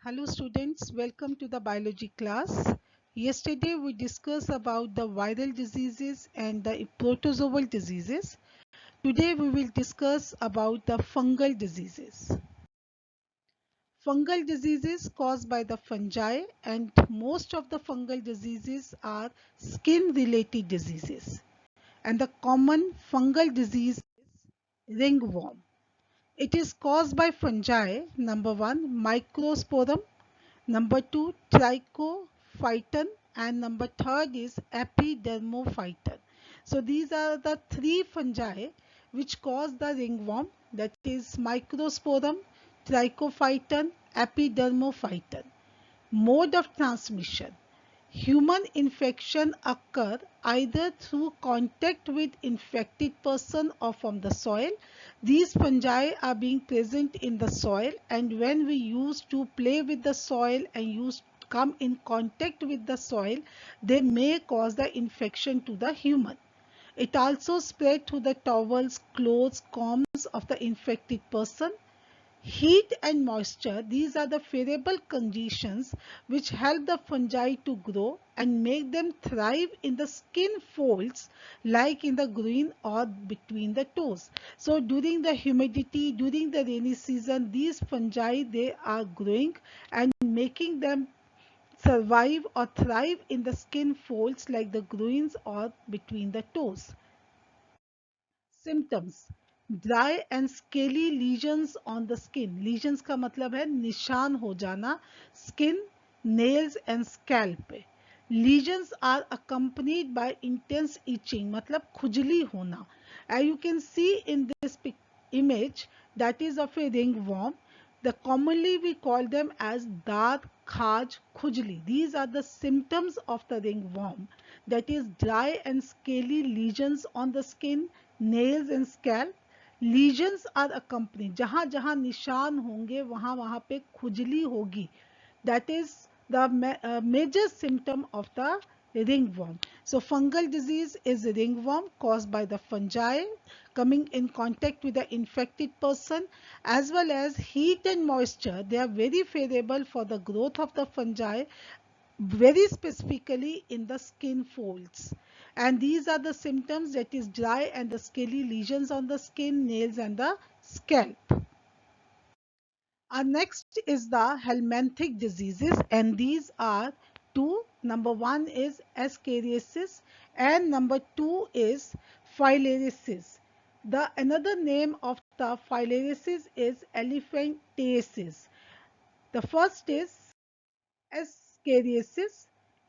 Hello students, welcome to the biology class. Yesterday we discussed about the viral diseases and the protozoal diseases. Today we will discuss about the fungal diseases. Fungal diseases caused by the fungi, and most of the fungal diseases are skin related diseases. And the common fungal disease is ringworm. It is caused by fungi, number 1 Microsporum, number 2 Trichophyton, and number 3rd is Epidermophyton. So these are the three fungi which cause the ringworm, that is Microsporum, Trichophyton, Epidermophyton. Mode of transmission. Human infection occur either through contact with infected person or from the soil. These fungi are being present in the soil, and when we used to play with the soil and used come in contact with the soil, they may cause the infection to the human. It also spread through the towels, clothes, combs of the infected person. Heat and moisture, these are the favorable conditions which help the fungi to grow and make them thrive in the skin folds like in the groin or between the toes. So during the humidity, during the rainy season, these fungi, they are growing and making them survive or thrive in the skin folds like the groins or between the toes. Symptoms: dry and scaly lesions on the skin. Lesions का मतलब है निशान हो जाना skin, nails and scalp पे. Lesions are accompanied by intense itching, मतलब खुजली होना. As you can see in this image, that is of a ringworm. The commonly we call them as daat, khaj, khujli. These are the symptoms of the ringworm, that is dry and scaly lesions on the skin, nails and scalp. Lesions are accompanied, जहां जहां निशान होंगे वहां वहां पे खुजली होगी. That is the major symptom of the ringworm. So fungal disease is ringworm caused by the fungi coming in contact with the infected person, as well as heat and moisture. They are very favorable for the growth of the fungi, very specifically in the skin folds. And these are the symptoms, that is dry and the scaly lesions on the skin, nails and the scalp. Our next is the helminthic diseases, and these are two. Number one is ascariasis and number two is filariasis. The another name of the filariasis is elephantiasis. The first is ascariasis.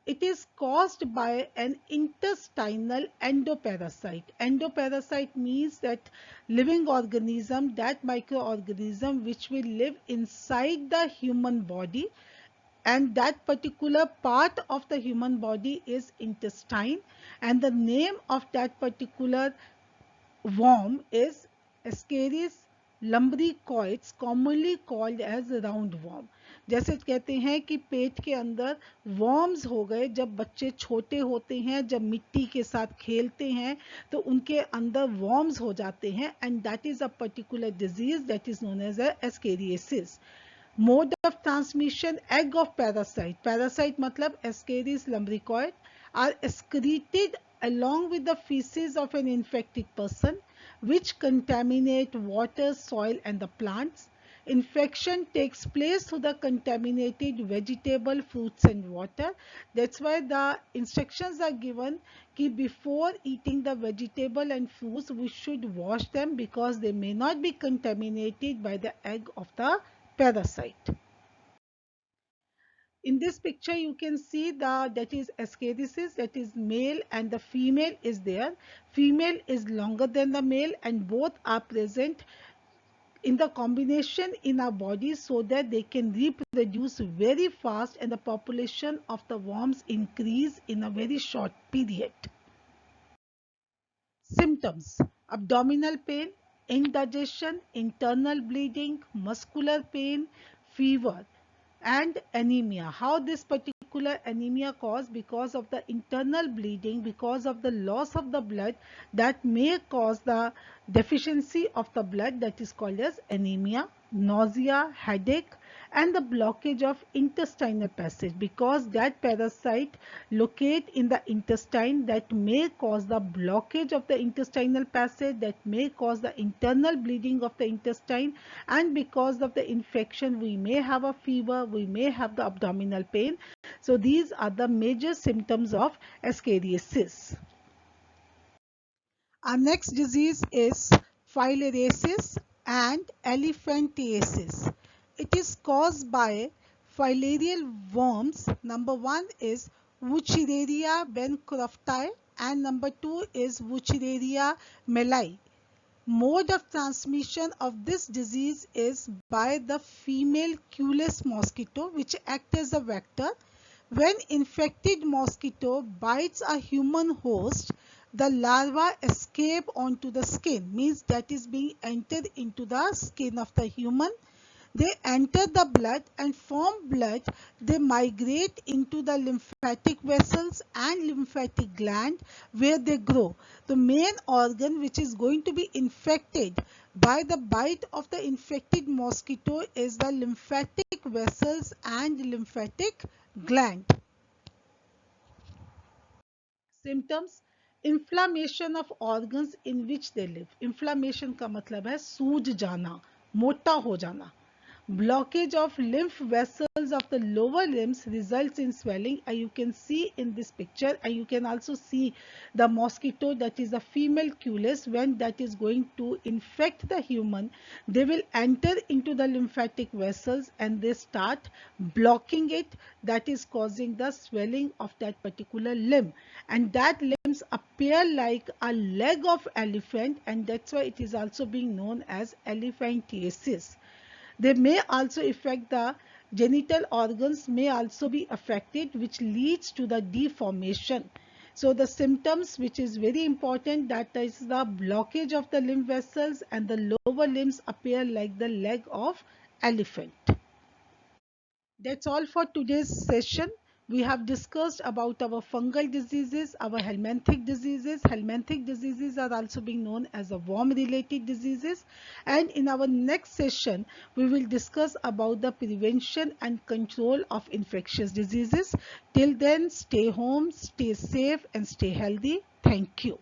It is caused by an intestinal endoparasite. Endoparasite means that living organism, that microorganism which will live inside the human body, and that particular part of the human body is intestine, and the name of that particular worm is Ascaris lumbricoides, commonly called as roundworm. जैसे कहते हैं कि पेट के अंदर worms हो गए, जब बच्चे छोटे होते हैं, जब मिट्टी के साथ खेलते हैं तो उनके अंदर worms हो जाते हैं, and that is a particular disease that is known as a ascariasis. Mode of transmission: egg of parasite. Parasite matlab Ascaris lumbricoid are excreted along with the feces of an infected person, which contaminate water, soil and the plants. Infection takes place through the contaminated vegetable, fruits and water. That's why the instructions are given that before eating the vegetable and fruits we should wash them, because they may not be contaminated by the egg of the parasite. In this picture you can see that is ascariasis, that is male and the female is there. Female is longer than the male and both are present in the combination in our body so that they can reproduce very fast and the population of the worms increase in a very short period. Symptoms: abdominal pain, indigestion, internal bleeding, muscular pain, fever and anemia. How this particular anemia caused? Because of the internal bleeding, because of the loss of the blood that may cause the deficiency of the blood, that is called as anemia. Nausea, headache and the blockage of intestinal passage, because that parasite locate in the intestine that may cause the blockage of the intestinal passage, that may cause the internal bleeding of the intestine, and because of the infection we may have a fever, we may have the abdominal pain. So these are the major symptoms of ascariasis. Our next disease is filariasis and elephantiasis. It is caused by filarial worms. Number one is Wuchereria bancrofti and number two is Wuchereria melai. Mode of transmission of this disease is by the female Culex mosquito, which acts as a vector. When infected mosquito bites a human host, the larva escape onto the skin, means that is being entered into the skin of the human. They enter the blood, and from blood they migrate into the lymphatic vessels and lymphatic gland where they grow. The main organ which is going to be infected by the bite of the infected mosquito is the lymphatic vessels and lymphatic gland. Symptoms: inflammation of organs in which they live. Inflammation का मतलब है सूज जाना, मोटा हो जाना. Blockage of lymph vessels of the lower limbs results in swelling, and you can see in this picture, and you can also see the mosquito, that is a female Culex. When that is going to infect the human, they will enter into the lymphatic vessels and they start blocking it, that is causing the swelling of that particular limb, and that limbs appear like a leg of elephant, and that's why it is also being known as elephantiasis. They may also affect the genital organs, may also be affected, which leads to the deformation. So the symptoms, which is very important, that is the blockage of the lymph vessels and the lower limbs appear like the leg of elephant. That's all for today's session. We have discussed about our fungal diseases, our helminthic diseases. Helminthic diseases are also being known as a worm-related diseases. And in our next session, we will discuss about the prevention and control of infectious diseases. Till then, stay home, stay safe, and stay healthy. Thank you.